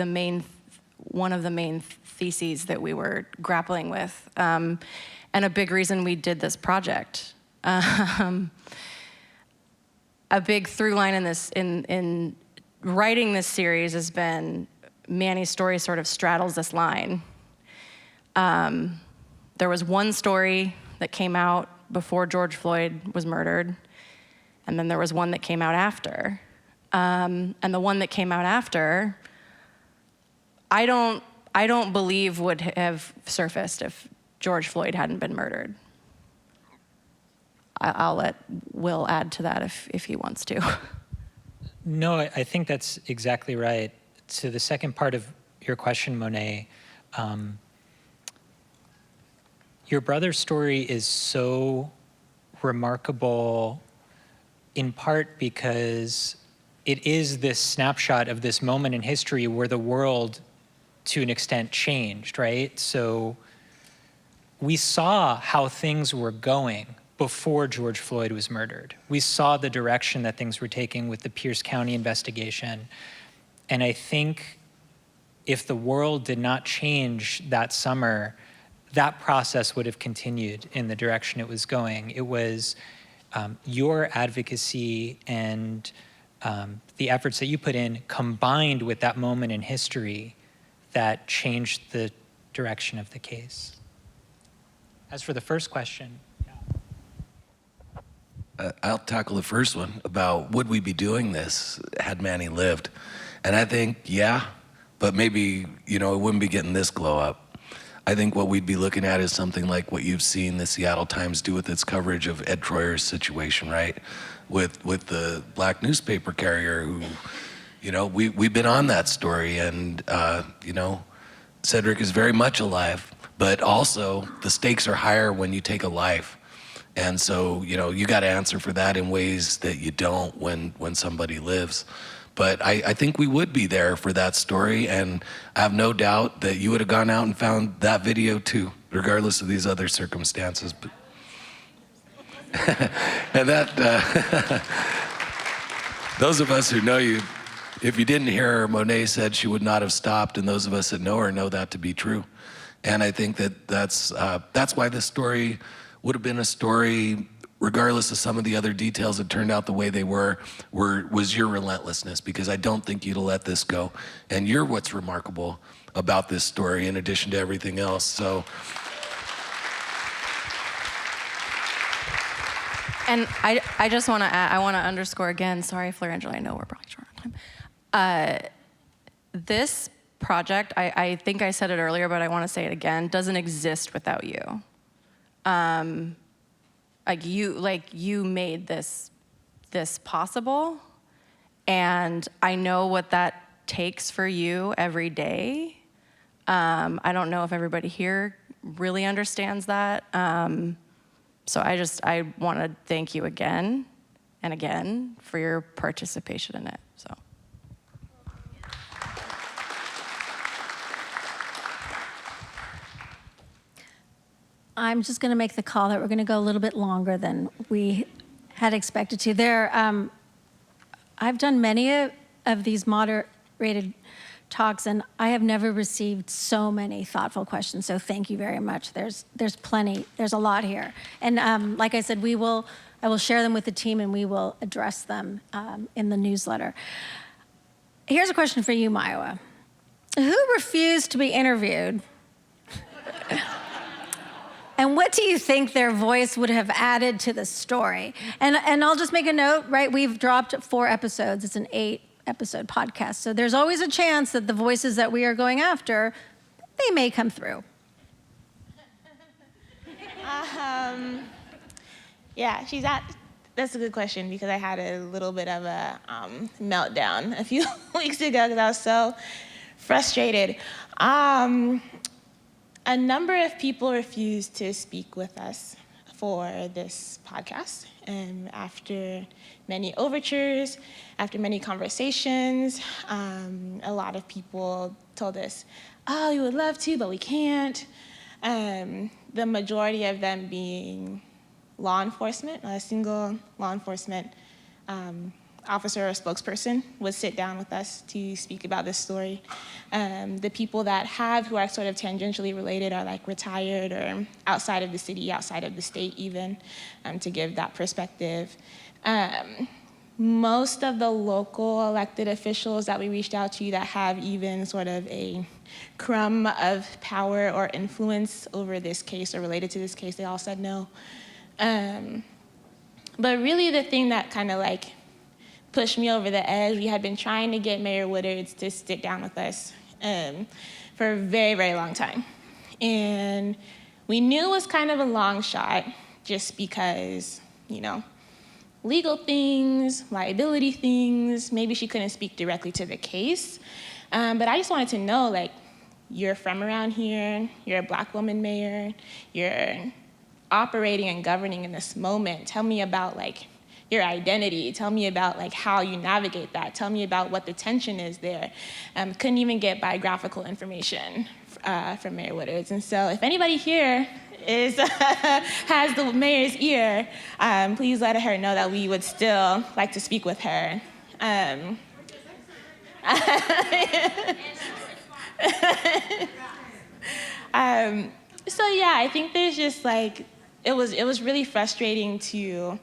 one of the main theses that we were grappling with, and a big reason we did this project. A big through line in writing this series has been Manny's story sort of straddles this line. There was one story that came out before George Floyd was murdered, and then there was one that came out after. And the one that came out after, I don't believe would have surfaced if George Floyd hadn't been murdered. I'll let Will add to that if he wants to. No, I think that's exactly right. To the second part of your question, Monèt, your brother's story is so remarkable in part because it is this snapshot of this moment in history where the world, to an extent, changed, right? So we saw how things were going before George Floyd was murdered. We saw the direction that things were taking with the Pierce County investigation. And I think if the world did not change that summer, that process would have continued in the direction it was going. It was your advocacy and the efforts that you put in combined with that moment in history that changed the direction of the case. As for the first question, I'll tackle the first one about would we be doing this had Manny lived? And I think, yeah, but maybe, it wouldn't be getting this glow up. I think what we'd be looking at is something like what you've seen the Seattle Times do with its coverage of Ed Troyer's situation, right? With the black newspaper carrier who, we've been on that story and, Cedric is very much alive, but also the stakes are higher when you take a life. And so, you got to answer for that in ways that you don't when somebody lives. But I think we would be there for that story, and I have no doubt that you would have gone out and found that video too, regardless of these other circumstances. But and that, those of us who know you, if you didn't hear her, Monèt said she would not have stopped, and those of us that know her know that to be true. And I think that's why this story would have been a story, regardless of some of the other details that turned out the way they was your relentlessness, because I don't think you'd have let this go. And you're what's remarkable about this story in addition to everything else. So. And I just want to add, I want to underscore again, sorry, Fleur Angela, I know we're probably short on time. This project, I think I said it earlier, but I want to say it again, doesn't exist without you. You made this possible, and I know what that takes for you every day. I don't know if everybody here really understands that. So I want to thank you again and again for your participation in it. So. I'm just going to make the call that we're going to go a little bit longer than we had expected to. I've done many of these moderated talks, and I have never received so many thoughtful questions. So thank you very much. There's plenty. There's a lot here, and like I said, I will share them with the team, and we will address them in the newsletter. Here's a question for you, Maiwa. Who refused to be interviewed? And what do you think their voice would have added to the story? And I'll just make a note, right? We've dropped 4 episodes. It's an 8-episode podcast. So there's always a chance that the voices that we are going after, they may come through. That's a good question, because I had a little bit of a meltdown a few weeks ago because I was so frustrated. A number of people refused to speak with us for this podcast. After many overtures, after many conversations, a lot of people told us, oh, we would love to, but we can't. The majority of them being law enforcement, a single law enforcement officer or spokesperson would sit down with us to speak about this story. The people who are sort of tangentially related are like retired or outside of the city, outside of the state even, to give that perspective. Most of the local elected officials that we reached out to that have even sort of a crumb of power or influence over this case or related to this case, they all said no. But really the thing that kind of like pushed me over the edge, we had been trying to get Mayor Woodards to sit down with us for a very, very long time. And we knew it was kind of a long shot just because, legal things, liability things. Maybe she couldn't speak directly to the case. But I just wanted to know, like, you're from around here, you're a Black woman mayor, you're operating and governing in this moment. Tell me about, like, your identity. Tell me about, like, how you navigate that. Tell me about what the tension is there. Couldn't even get biographical information from Mayor Woodards. And so if anybody here has the mayor's ear, please let her know that we would still like to speak with her. So yeah, I think there's just like, it was really frustrating to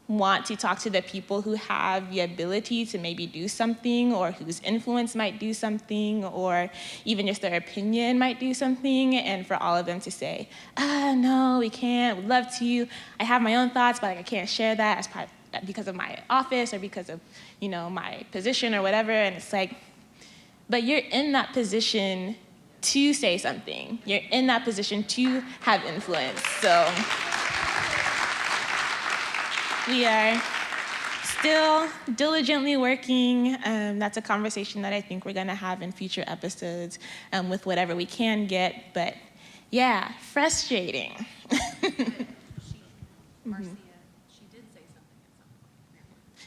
want to talk to the people who have the ability to maybe do something, or whose influence might do something, or even just their opinion might do something, and for all of them to say, no, we can't, we'd love to, I have my own thoughts, but like, I can't share that as part, because of my office or because of, you know, my position or whatever. And it's like, but you're in that position to say something. You're in that position to have influence. So we are still diligently working. That's a conversation that I think we're gonna have in future episodes with whatever we can get. But yeah, frustrating.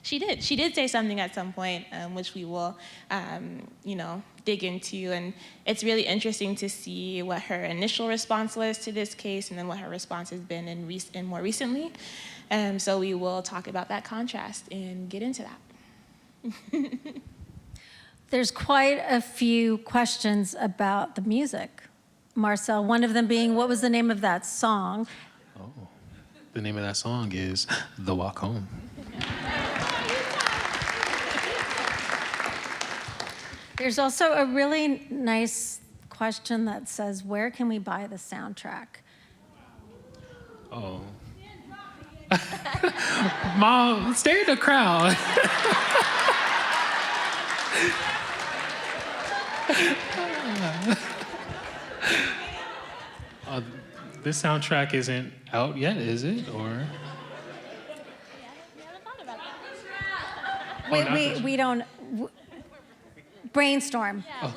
She did say something at some point, which we will, you know, dig into. And it's really interesting to see what her initial response was to this case, and then what her response has been in more recently. So we will talk about that contrast and get into that. There's quite a few questions about the music, Marcel, one of them being, what was the name of that song? Oh, the name of that song is The Walk Home. There's also a really nice question that says, where can we buy the soundtrack? Oh. Mom, stay in the crowd. This soundtrack isn't out yet, is it? Or? We don't brainstorm. Oh.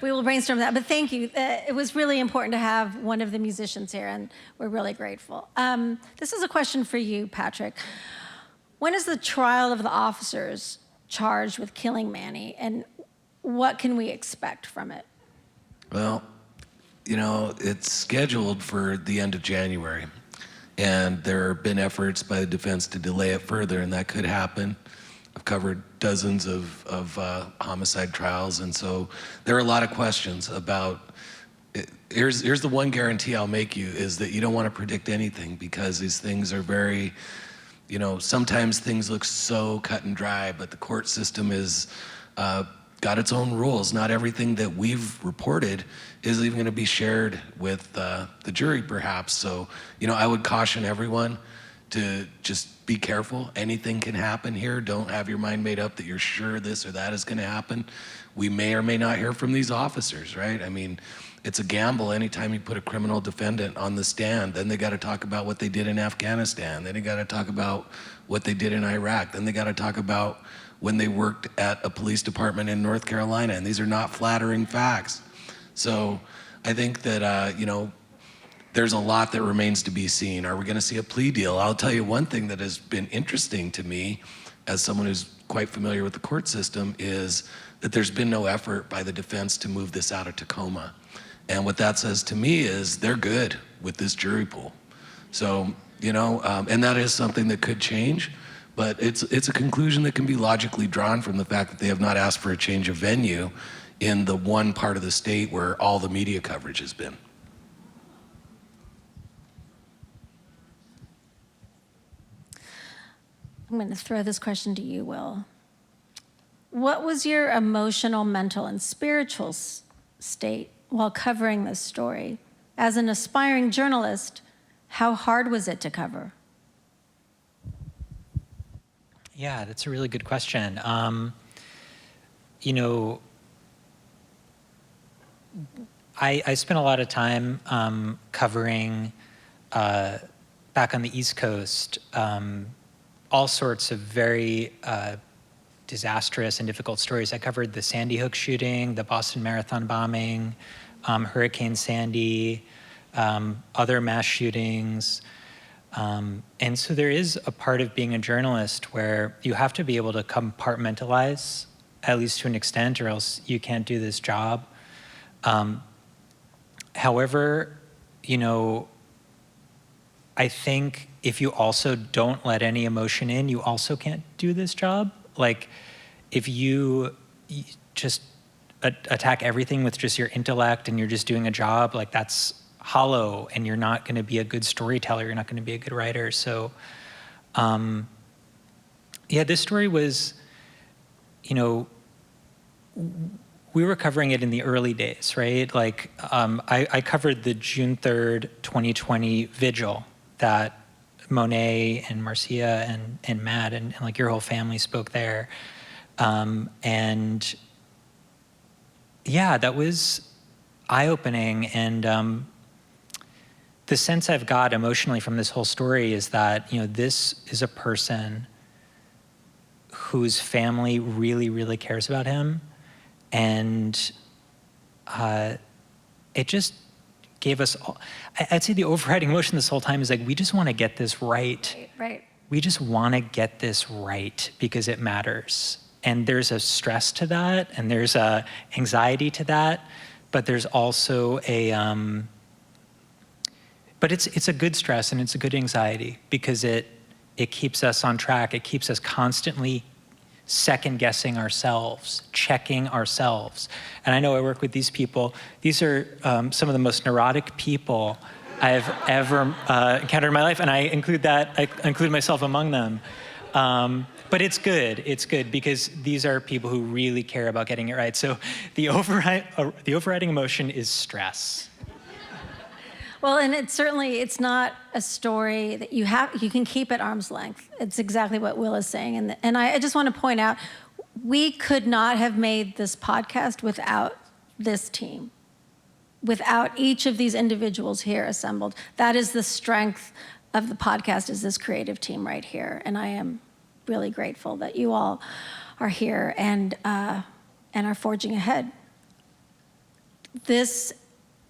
We will brainstorm that, but thank you. It was really important to have one of the musicians here, and we're really grateful. This is a question for you, Patrick. When is the trial of the officers charged with killing Manny, and what can we expect from it? Well, you know, it's scheduled for the end of January, and there have been efforts by the defense to delay it further, and that could happen. I've covered dozens of homicide trials, and so there are a lot of questions about it. Here's the one guarantee I'll make you, is that you don't want to predict anything, because these things are very, you know, sometimes things look so cut and dry, but the court system is got its own rules. Not everything that we've reported is even going to be shared with the jury, perhaps. So, you know, I would caution everyone to just be careful. Anything can happen here. Don't have your mind made up that you're sure this or that is going to happen. We may or may not hear from these officers, right? I mean, it's a gamble anytime you put a criminal defendant on the stand. Then they got to talk about what they did in Afghanistan. Then they got to talk about what they did in Iraq. Then they got to talk about when they worked at a police department in North Carolina. And these are not flattering facts. So I think that, you know, there's a lot that remains to be seen. Are we going to see a plea deal? I'll tell you one thing that has been interesting to me, as someone who's quite familiar with the court system, is that there's been no effort by the defense to move this out of Tacoma. And what that says to me is they're good with this jury pool. So, you know, and that is something that could change, but it's a conclusion that can be logically drawn from the fact that they have not asked for a change of venue in the one part of the state where all the media coverage has been. I'm going to throw this question to you, Will. What was your emotional, mental, and spiritual state while covering this story? As an aspiring journalist, how hard was it to cover? Yeah, that's a really good question. You know, I spent a lot of time covering back on the East Coast, all sorts of very disastrous and difficult stories. I covered the Sandy Hook shooting, the Boston Marathon bombing, Hurricane Sandy, other mass shootings. And so there is a part of being a journalist where you have to be able to compartmentalize, at least to an extent, or else you can't do this job. However, you know, I think if you also don't let any emotion in, you also can't do this job. Like, if you just attack everything with just your intellect and you're just doing a job, like, that's hollow, and you're not going to be a good storyteller. You're not going to be a good writer. So, yeah, this story was, you know, we were covering it in the early days, right? Like, I covered the June 3rd, 2020 vigil that Monèt and Marcia and Matt and like your whole family spoke there. And yeah, that was eye-opening. And the sense I've got emotionally from this whole story is that, you know, this is a person whose family really, really cares about him. And it just gave us, I'd say the overriding emotion this whole time is like, we just want to get this right. Right. We just want to get this right because it matters. And there's a stress to that, and there's a anxiety to that, but there's also a, but it's a good stress and it's a good anxiety because it keeps us on track. It keeps us constantly second-guessing ourselves, checking ourselves. And I know I work with these people. These are some of the most neurotic people I've ever encountered in my life, and I include myself among them. But it's good. It's good because these are people who really care about getting it right. So the overriding emotion is stress. Well, and it's not a story that you can keep at arm's length. It's exactly what Will is saying. And I just want to point out, we could not have made this podcast without this team, without each of these individuals here assembled. That is the strength of the podcast, is this creative team right here. And I am really grateful that you all are here and are forging ahead. This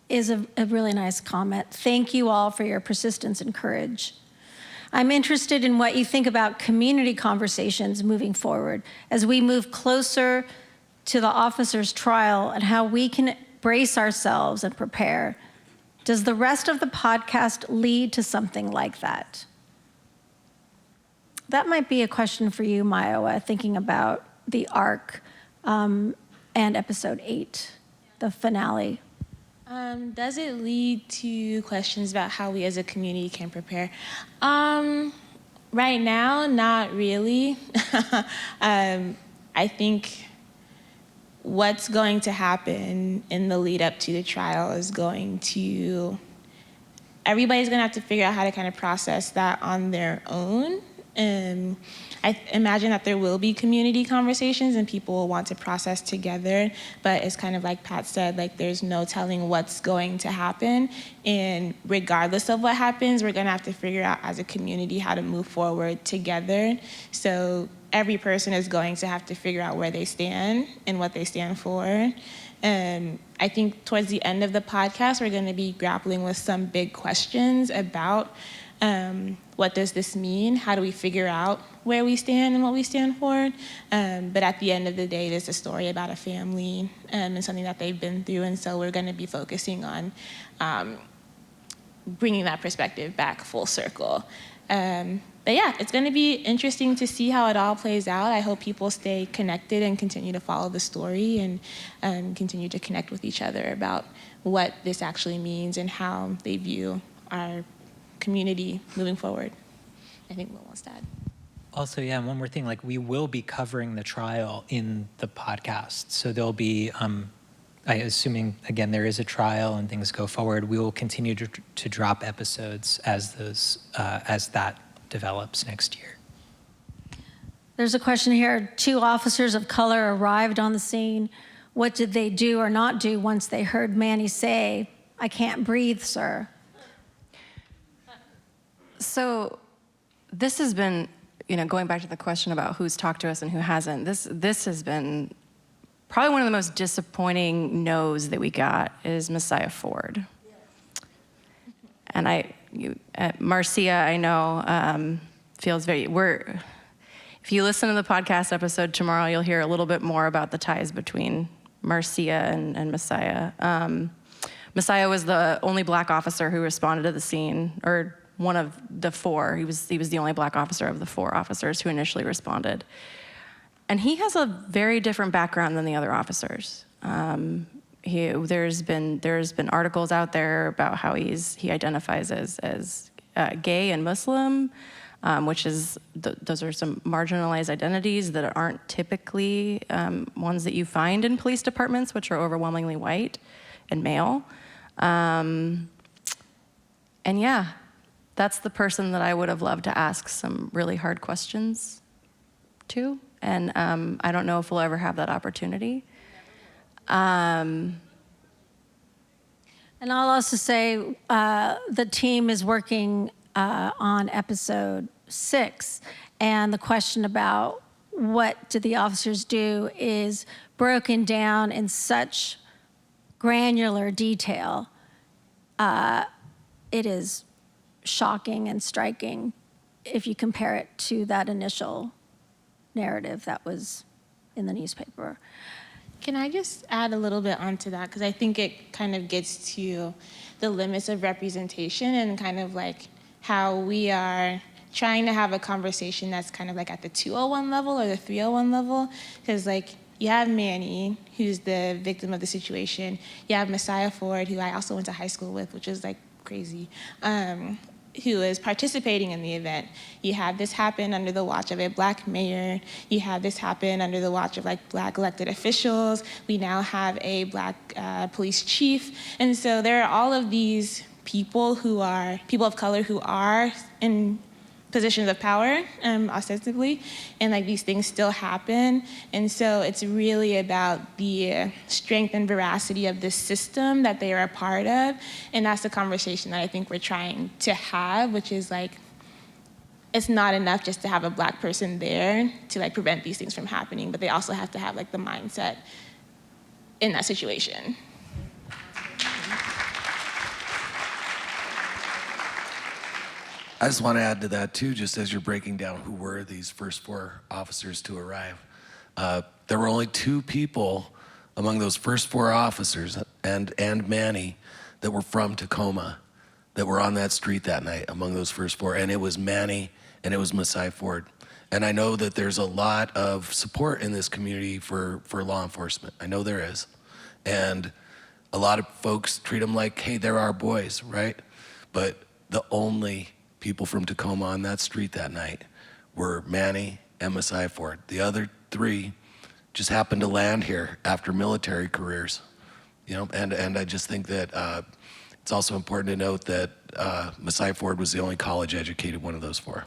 is a really nice comment. Thank you all for your persistence and courage. I'm interested in what you think about community conversations moving forward as we move closer to the officer's trial and how we can brace ourselves and prepare. Does the rest of the podcast lead to something like that? That might be a question for you, Mayowa, thinking about the arc and episode 8, the finale. Does it lead to questions about how we as a community can prepare? Right now, not really. I think what's going to happen in the lead up to the trial is everybody's going to have to figure out how to kind of process that on their own. I imagine that there will be community conversations and people will want to process together, but it's kind of like Pat said, like there's no telling what's going to happen. And regardless of what happens, we're gonna have to figure out as a community how to move forward together. So every person is going to have to figure out where they stand and what they stand for. I think towards the end of the podcast, we're gonna be grappling with some big questions about what does this mean? How do we figure out where we stand and what we stand for? But at the end of the day, it is a story about a family and something that they've been through. And so we're going to be focusing on bringing that perspective back full circle. But yeah, it's going to be interesting to see how it all plays out. I hope people stay connected and continue to follow the story and continue to connect with each other about what this actually means and how they view our community moving forward. I think Will wants to add. Also, yeah, one more thing, like we will be covering the trial in the podcast. So there'll be, assuming, again, there is a trial and things go forward, we will continue to drop episodes as that develops next year. There's a question here. 2 officers of color arrived on the scene. What did they do or not do once they heard Manny say, "I can't breathe, sir"? So this has been, going back to the question about who's talked to us and who hasn't, this has been probably one of the most disappointing no's that we got is Messiah Ford. And Marcia, I know, feels if you listen to the podcast episode tomorrow, you'll hear a little bit more about the ties between Marcia and Messiah. Messiah was the only black officer who responded to the scene, or one of the four. He was the only black officer of the four officers who initially responded. And he has a very different background than the other officers. There's been articles out there about how he identifies as gay and Muslim, which is those are some marginalized identities that aren't typically ones that you find in police departments, which are overwhelmingly white and male. And yeah, that's the person that I would have loved to ask some really hard questions to. And I don't know if we'll ever have that opportunity. And I'll also say the team is working on episode 6, and the question about what did the officers do is broken down in such granular detail. It is shocking and striking if you compare it to that initial narrative that was in the newspaper. Can I just add a little bit onto that? Because I think it kind of gets to the limits of representation and kind of like how we are trying to have a conversation that's kind of like at the 201 level or the 301 level. Because like you have Manny, who's the victim of the situation. You have Messiah Ford, who I also went to high school with, which is like crazy, who is participating in the event. You have this happen under the watch of a black mayor. You have this happen under the watch of like black elected officials. We now have a black police chief. And so there are all of these people who are people of color who are in positions of power, ostensibly, and like these things still happen. And so it's really about the strength and veracity of this system that they are a part of. And that's the conversation that I think we're trying to have, which is like, it's not enough just to have a black person there to like prevent these things from happening, but they also have to have like the mindset in that situation. I just want to add to that too, just as you're breaking down who were these first 4 officers to arrive. There were only 2 people among those first 4 officers and Manny that were from Tacoma that were on that street that night among those first 4. And it was Manny and it was Messiah Ford. And I know that there's a lot of support in this community for law enforcement. I know there is. And a lot of folks treat them like, hey, they're our boys, right? But the only people from Tacoma on that street that night were Manny and Messiah Ford. The other 3 just happened to land here after military careers, and I just think that it's also important to note that Messiah Ford was the only college-educated one of those 4.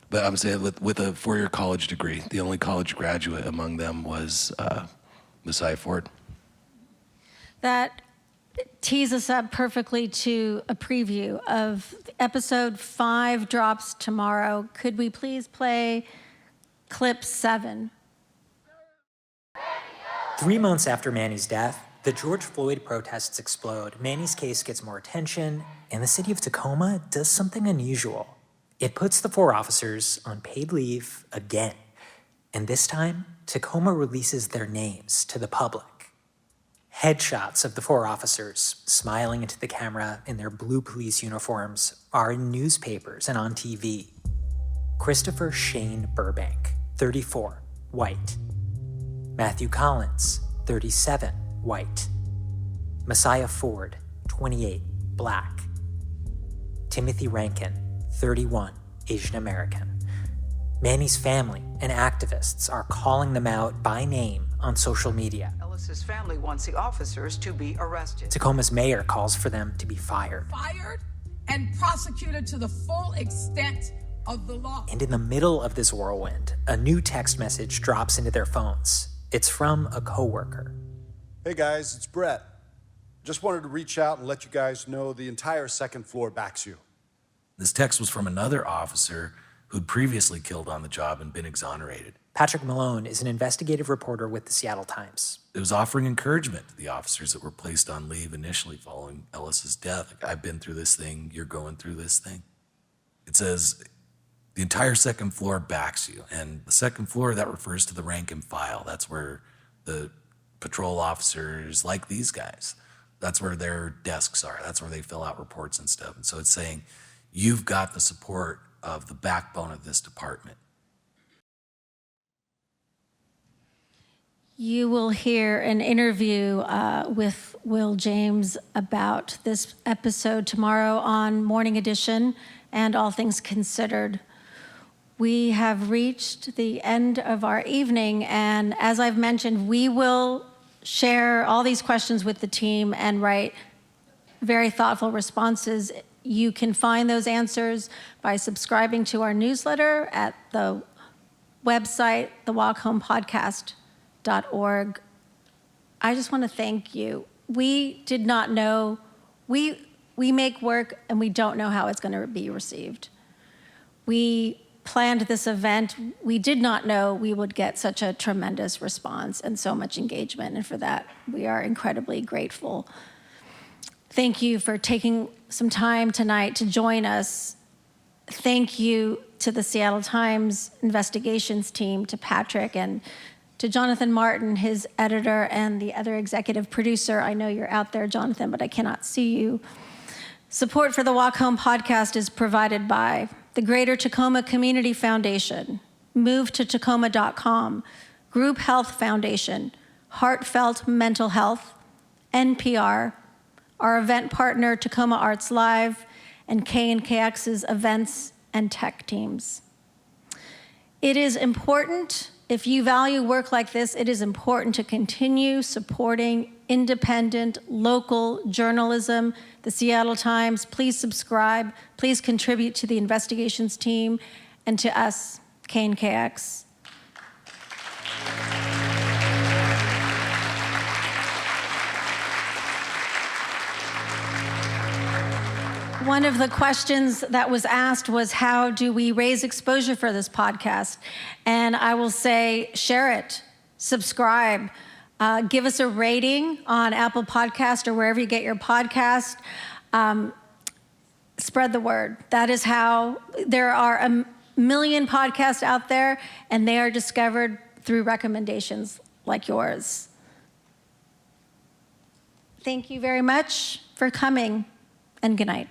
But I'm saying with a 4-year college degree, the only college graduate among them was Messiah Ford. That tees us up perfectly to a preview of episode 5 drops tomorrow. Could we please play clip 7? 3 months after Manny's death, the George Floyd protests explode. Manny's case gets more attention, and the city of Tacoma does something unusual. It puts the 4 officers on paid leave again. And this time, Tacoma releases their names to the public. Headshots of the 4 officers smiling into the camera in their blue police uniforms are in newspapers and on TV. Christopher Shane Burbank, 34, white. Matthew Collins, 37, white. Messiah Ford, 28, black. Timothy Rankin, 31, Asian American. Manny's family and activists are calling them out by name on social media. Ellis's family wants the officers to be arrested. Tacoma's mayor calls for them to be fired. Fired and prosecuted to the full extent of the law. And in the middle of this whirlwind, a new text message drops into their phones. It's from a coworker. Hey guys, it's Brett. Just wanted to reach out and let you guys know the entire second floor backs you. This text was from another officer who'd previously killed on the job and been exonerated. Patrick Malone is an investigative reporter with the Seattle Times. It was offering encouragement to the officers that were placed on leave initially following Ellis's death. Like, I've been through this thing, you're going through this thing. It says, the entire second floor backs you. And the second floor, that refers to the rank and file. That's where the patrol officers, like these guys, that's where their desks are. That's where they fill out reports and stuff. And so it's saying, you've got the support of the backbone of this department. You will hear an interview with Will James about this episode tomorrow on Morning Edition and All Things Considered. We have reached the end of our evening, and as I've mentioned, we will share all these questions with the team and write very thoughtful responses. You can find those answers by subscribing to our newsletter at the website, thewalkhomepodcast.org. I just want to thank you. We did not know, we make work and we don't know how it's going to be received. We planned this event. We did not know we would get such a tremendous response and so much engagement, and for that, we are incredibly grateful. Thank you for taking some time tonight to join us. Thank you to the Seattle Times investigations team, to Patrick, and to Jonathan Martin, his editor, and the other executive producer. I know you're out there, Jonathan, but I cannot see you. Support for the Walk Home podcast is provided by the Greater Tacoma Community Foundation, MoveToTacoma.com, Group Health Foundation, Heartfelt Mental Health, NPR, our event partner, Tacoma Arts Live, and KNKX's events and tech teams. It is important, if you value work like this, it is important to continue supporting independent, local journalism. The Seattle Times, please subscribe, please contribute to the investigations team, and to us, KNKX. One of the questions that was asked was, how do we raise exposure for this podcast? And I will say, share it, subscribe, give us a rating on Apple Podcast or wherever you get your podcast. Spread the word. That is how, there are a million podcasts out there, and they are discovered through recommendations like yours. Thank you very much for coming, and good night.